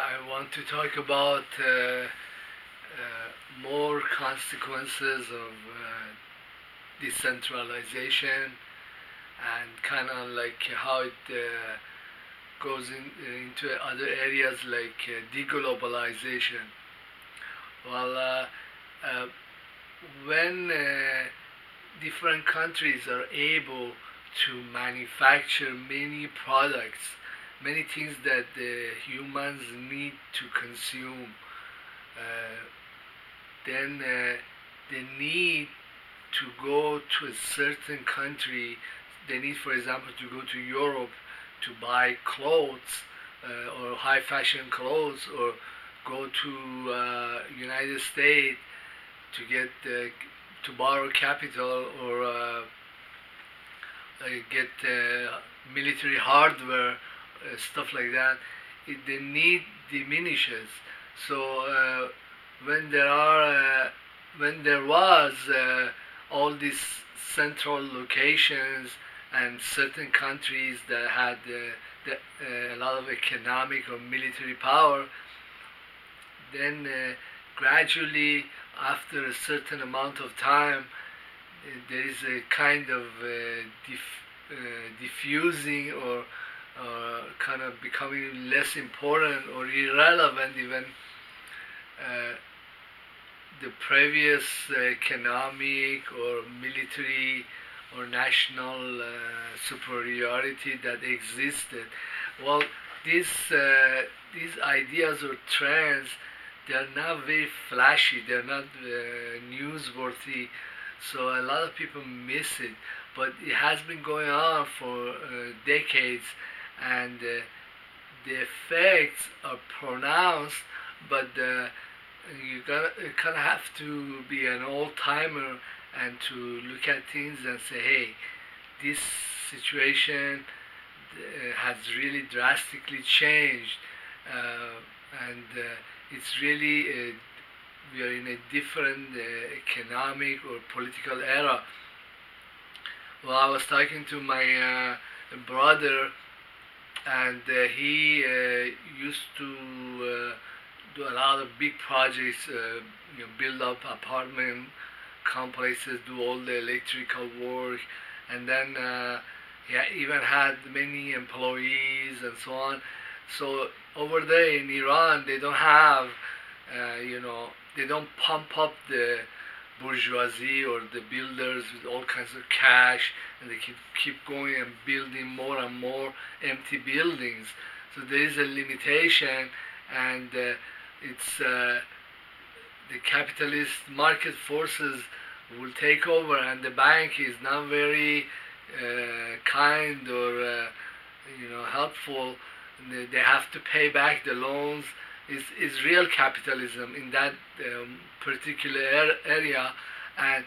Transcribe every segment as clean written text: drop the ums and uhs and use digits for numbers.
I want to talk about more consequences of decentralization and kind of like how it into other areas like deglobalization. Well, uh, when different countries are able to manufacture many products, many things that the humans need to consume, uh, then they need to go to a certain country. They need, for example, to go to Europe to buy clothes or high fashion clothes, or go to United States to get to borrow capital, or get military hardware, stuff like that. The need diminishes. So when there are when there was all these central locations and certain countries that had a lot of economic or military power, then gradually, after a certain amount of time, there is a kind of diffusing, or kind of becoming less important or irrelevant even. Uh, the previous economic or military or national superiority that existed. Well, these ideas or trends, they are not very flashy. They're not newsworthy, so a lot of people miss it. But it has been going on for decades, and the effects are pronounced. But you kind of have to be an old timer and to look at things and say, hey, this situation has really drastically changed, and it's really we are in a different economic or political era. Well, I was talking to my brother, and he used to do a lot of big projects, build up apartment complexes, do all the electrical work, and then he even had many employees and so on. So over there in Iran, they don't have, they don't pump up the bourgeoisie or the builders with all kinds of cash, and they keep going and building more and more empty buildings. So there is a limitation, and it's the capitalist market forces will take over, and the bank is not very kind or helpful. They have to pay back the loans. Is real capitalism in that particular area. And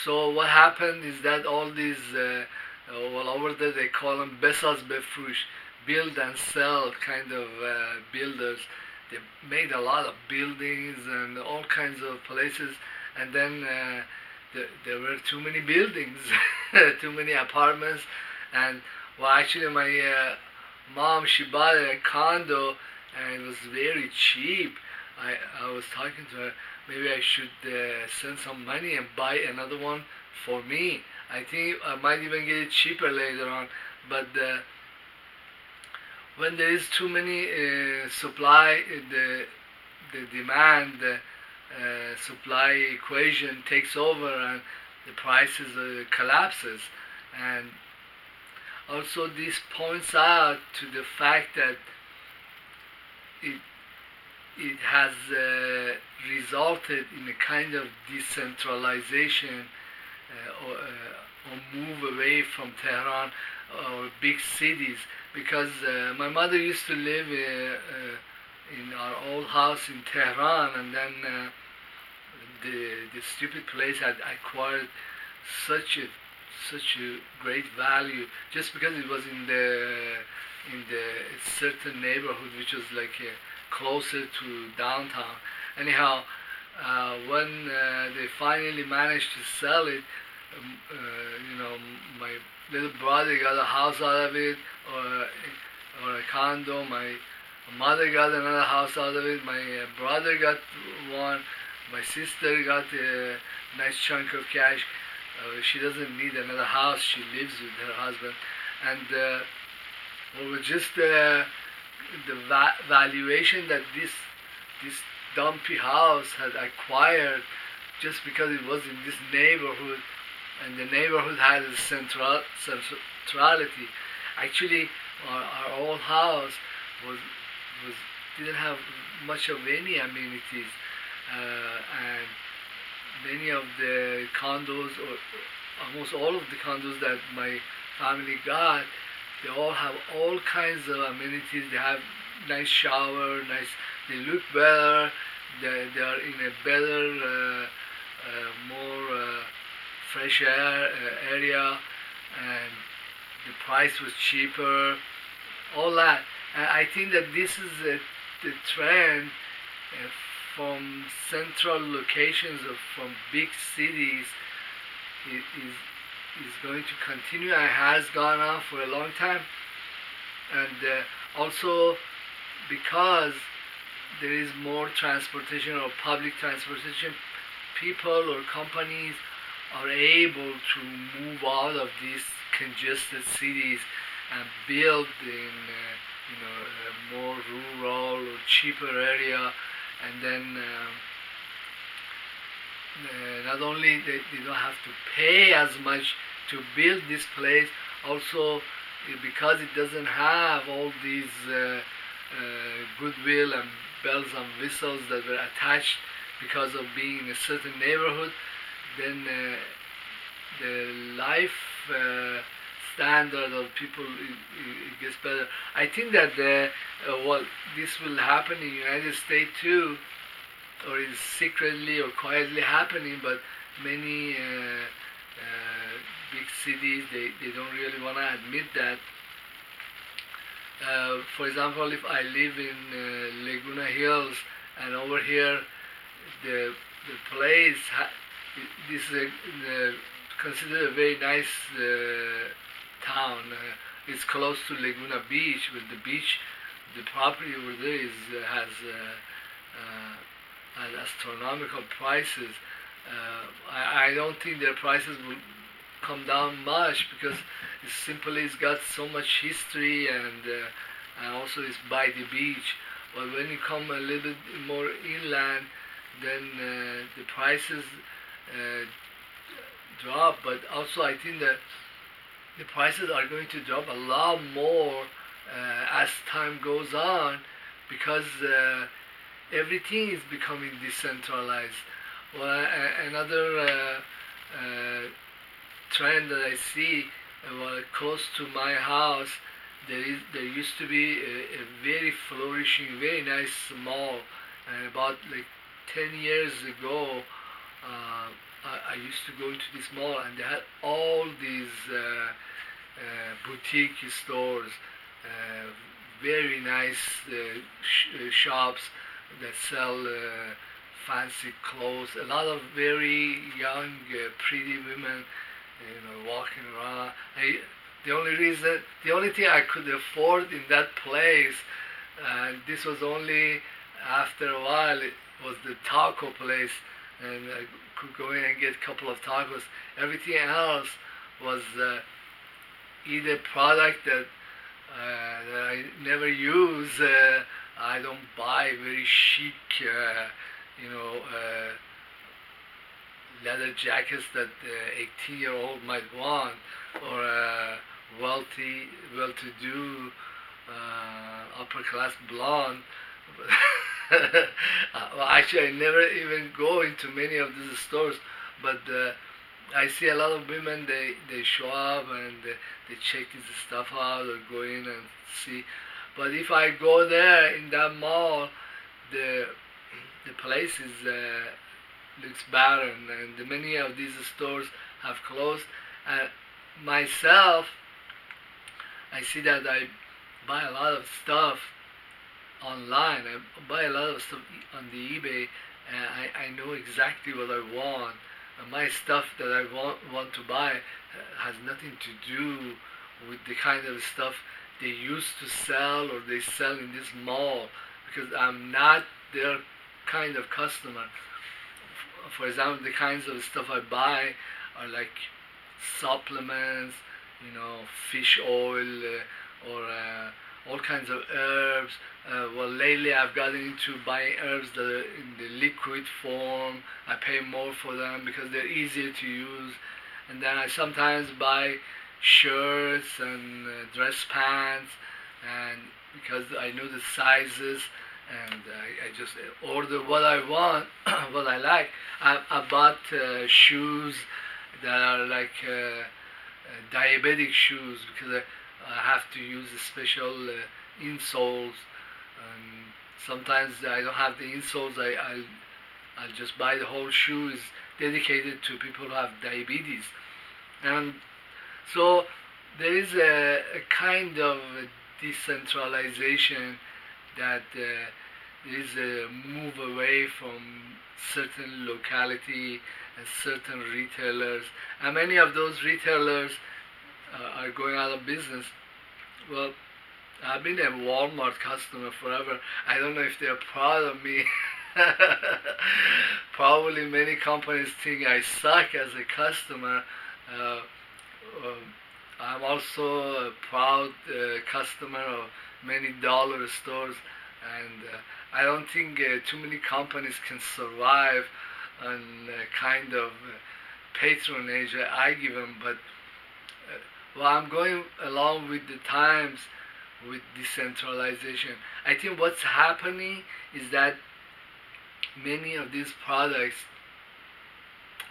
so what happened is that all these over there they call them besaz befrush, build and sell kind of builders. They made a lot of buildings and all kinds of places, and then there were too many buildings, too many apartments. And well, actually my mom, she bought a condo, and it was very cheap. I was talking to her, maybe I should send some money and buy another one for me. I think I might even get it cheaper later on. But when there is too many supply, the demand supply equation takes over, and the prices collapses. And also this points out to the fact that it has resulted in a kind of decentralization, or move away from Tehran or big cities. Because my mother used to live in our old house in Tehran, and then the stupid place had acquired such a great value just because it was in the certain neighborhood which was like closer to downtown. Anyhow, when they finally managed to sell it, my little brother got a house out of it, or a condo. My My mother got another house out of it. My brother got one. My sister got a nice chunk of cash. She doesn't need another house. She lives with her husband, and well, with just the valuation that this dumpy house had acquired, just because it was in this neighborhood, and the neighborhood had a centrality. Actually, our old house was was didn't have much of any amenities, and many of the condos, or almost all of the condos that my family got, they all have all kinds of amenities. They have nice shower, nice. They look better. They are in a better, more fresh air area, and the price was cheaper. All that. And I think that this is the trend from central locations of from big cities is going to continue and has gone on for a long time. And also because there is more transportation or public transportation, people or companies are able to move out of these congested cities and build in a more rural or cheaper area, and then not only they don't have to pay as much to build this place, also because it doesn't have all these goodwill and bells and whistles that were attached because of being in a certain neighborhood, then the life standard of people it gets better. I think that this will happen in the United States too, or is secretly or quietly happening, but many big cities, they don't really want to admit that. For example, if I live in Laguna Hills, and over here the place this is considered a very nice town. It's close to Laguna Beach, with the beach. The property over there has astronomical prices. I don't think their prices will come down much because it's got so much history, and also it's by the beach. But when you come a little bit more inland, then the prices drop. But also I think that the prices are going to drop a lot more as time goes on, because everything is becoming decentralized. Well, another trend that I see, close to my house, there used to be a very flourishing, very nice mall, and about like 10 years ago, I used to go into this mall, and they had all these boutique stores, very nice shops that sell fancy clothes. A lot of very young, pretty women, walking around. The only thing I could afford in that place, and this was only after a while, it was the taco place, and I could go in and get a couple of tacos. Everything else was either product that I never use. I don't buy very chic, leather jackets that 18-year-old might want, or well-to-do upper-class blonde. Well, actually, I never even go into many of these stores, but I see a lot of women. They show up and they check this stuff out, or go in and see. But if I go there in that mall, the place looks barren, and many of these stores have closed. And myself, I see that I buy a lot of stuff online. I buy a lot of stuff on the eBay, and I know exactly what I want. And my stuff that I want to buy has nothing to do with the kind of stuff they used to sell or they sell in this mall, because I'm not their kind of customer. For example, the kinds of stuff I buy are like supplements, fish oil, or all kinds of herbs. Well, lately I've gotten into buying herbs that are in the liquid form. I pay more for them because they're easier to use. And then I sometimes buy shirts and dress pants, and because I know the sizes, and I just order what I want, what I like. I bought shoes that are like diabetic shoes, because I have to use special insoles. And sometimes I don't have the insoles. I'll just buy the whole shoe. Is dedicated to people who have diabetes. And so there is a kind of decentralization, that there is a move away from certain locality and certain retailers, and many of those retailers are going out of business. Well, I've been a Walmart customer forever. I don't know if they're proud of me. Probably many companies think I suck as a customer. I'm also a proud customer of many dollar stores, and I don't think too many companies can survive on kind of patronage I give them. But well, I'm going along with the times with decentralization. I think what's happening is that many of these products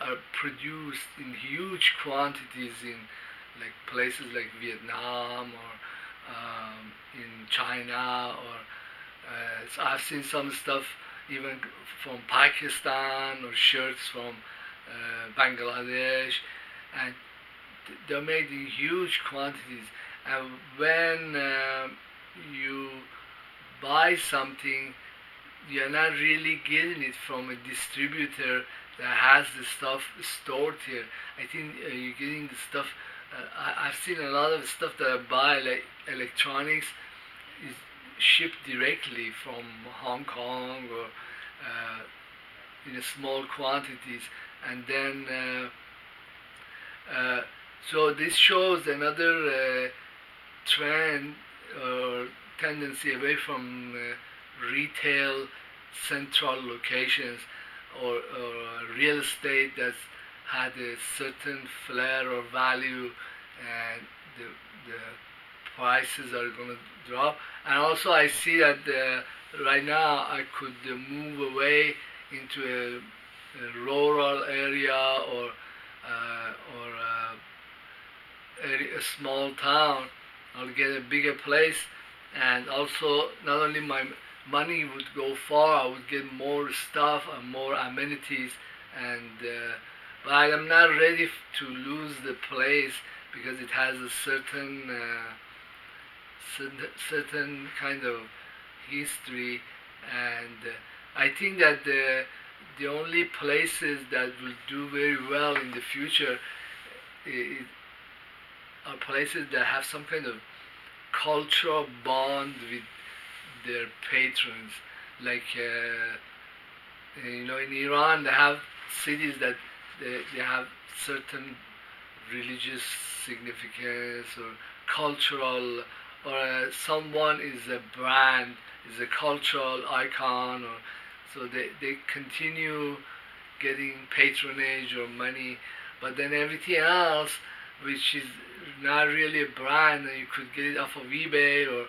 are produced in huge quantities in like places like Vietnam, or in China, or so I've seen some stuff even from Pakistan, or shirts from Bangladesh, and they're made in huge quantities. And when you buy something, you're not really getting it from a distributor that has the stuff stored here. I think you're getting the stuff. I've seen a lot of stuff that I buy, like electronics, is shipped directly from Hong Kong, or in small quantities, and then so this shows another trend or tendency away from retail central locations, or real estate that's had a certain flair or value, and the prices are going to drop. And also I see that right now I could move away into a rural area, or a small town. I'll get a bigger place, and also not only my money would go far, I would get more stuff and more amenities, and but I'm not ready to lose the place, because it has a certain kind of history, and I think that the only places that will do very well in the future are places that have some kind of cultural bond with their patrons. Like in Iran, they have cities that they have certain religious significance or cultural, or someone is a brand, is a cultural icon, or so they continue getting patronage or money. But then everything else, which is not really a brand, and you could get it off of eBay, or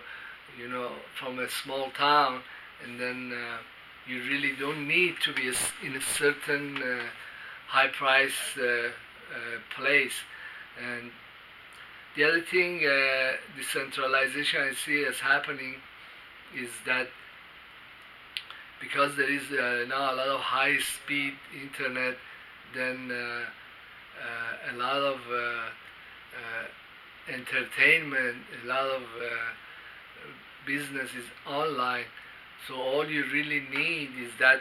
from a small town, and then you really don't need to be in a certain high price place. And the other thing, decentralization I see as happening, is that because there is now a lot of high speed internet, then a lot of entertainment, a lot of business is online. So all you really need is that,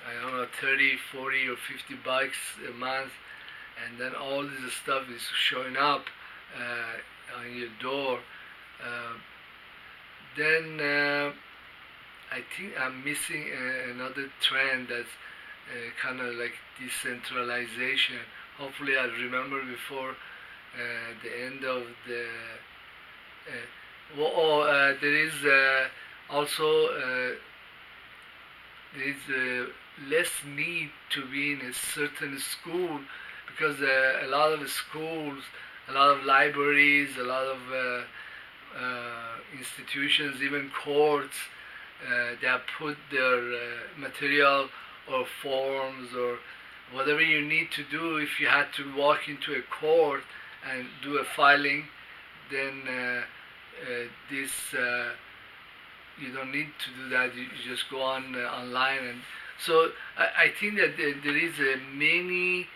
I don't know, 30, 40 or 50 bucks a month, and then all this stuff is showing up on your door. Uh, then I think I'm missing another trend that's kind of like decentralization. Hopefully, I'll remember before the end of the. There is also there is less need to be in a certain school because a lot of schools, a lot of libraries, a lot of institutions, even courts, they have put their material or forms or whatever you need to do. If you had to walk into a court and do a filing, then this you don't need to do that. You just go on online, and so I think that there is a many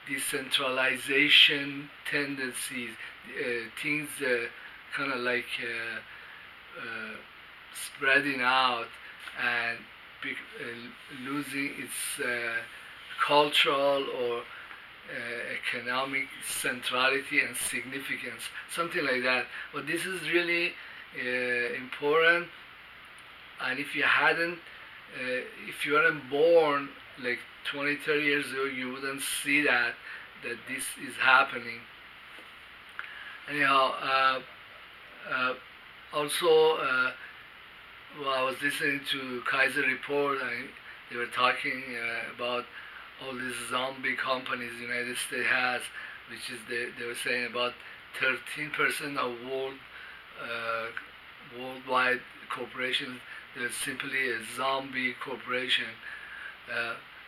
decentralization tendencies, things kind of like spreading out and losing its cultural or economic centrality and significance, something like that. But this is really important, and if if you weren't born like 20, 30 years ago, you wouldn't see that this is happening. Anyhow, also, well, I was listening to Kaiser Report, and they were talking about all these zombie companies the United States has, which is they were saying about 13% of worldwide corporations, they're simply a zombie corporation.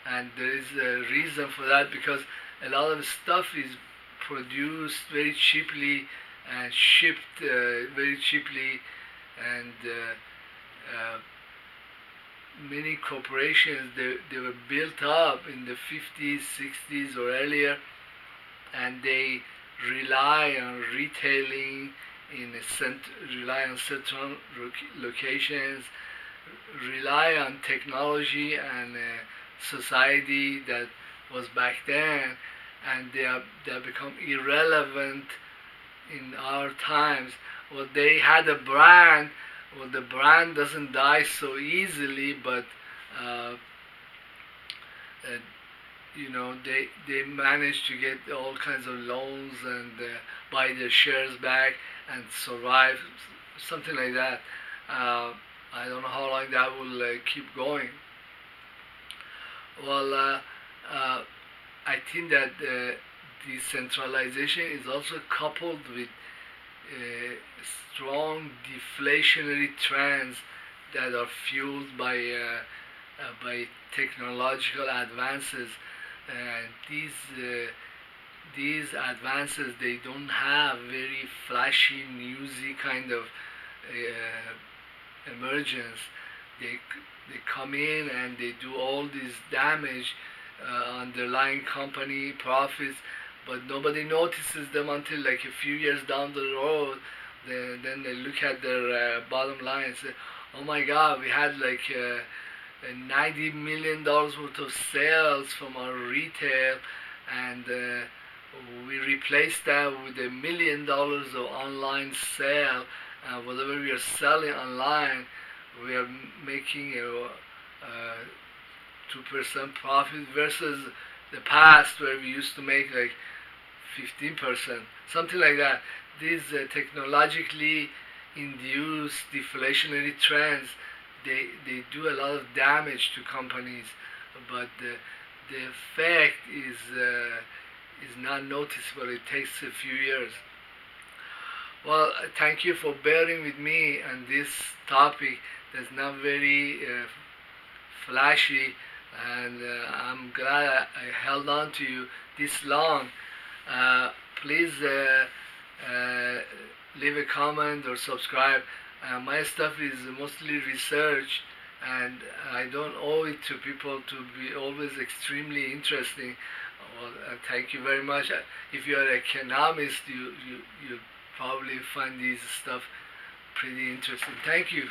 And there is a reason for that, because a lot of stuff is produced very cheaply and shipped very cheaply, and many corporations, they were built up in the 50s, 60s or earlier, and they rely on retailing rely on certain locations, rely on technology and society that was back then, and they have become irrelevant in our times. Well, they had a brand. Well, the brand doesn't die so easily, but they managed to get all kinds of loans and buy their shares back and survive, something like that. I don't know how long that will keep going. Well, I think that decentralization is also coupled with strong deflationary trends that are fueled by technological advances. These advances, they don't have very flashy, newsy kind of emergence. They come in and they do all this damage, underlying company profits, but nobody notices them until like a few years down the road. Then they look at their bottom line and say, oh my God, we had like $90 million worth of sales from our retail, and we replaced that with $1 million of online sale. Whatever we are selling online, we are making a 2% profit versus the past where we used to make like 15%, something like that. These technologically induced deflationary trends, they do a lot of damage to companies, but the effect is not noticeable. It takes a few years. Well, thank you for bearing with me on this topic that's not very flashy, and I'm glad I held on to you this long. Please leave a comment or subscribe. My stuff is mostly research, and I don't owe it to people to be always extremely interesting. Well, thank you very much. If you are an economist, you probably find this stuff pretty interesting. Thank you.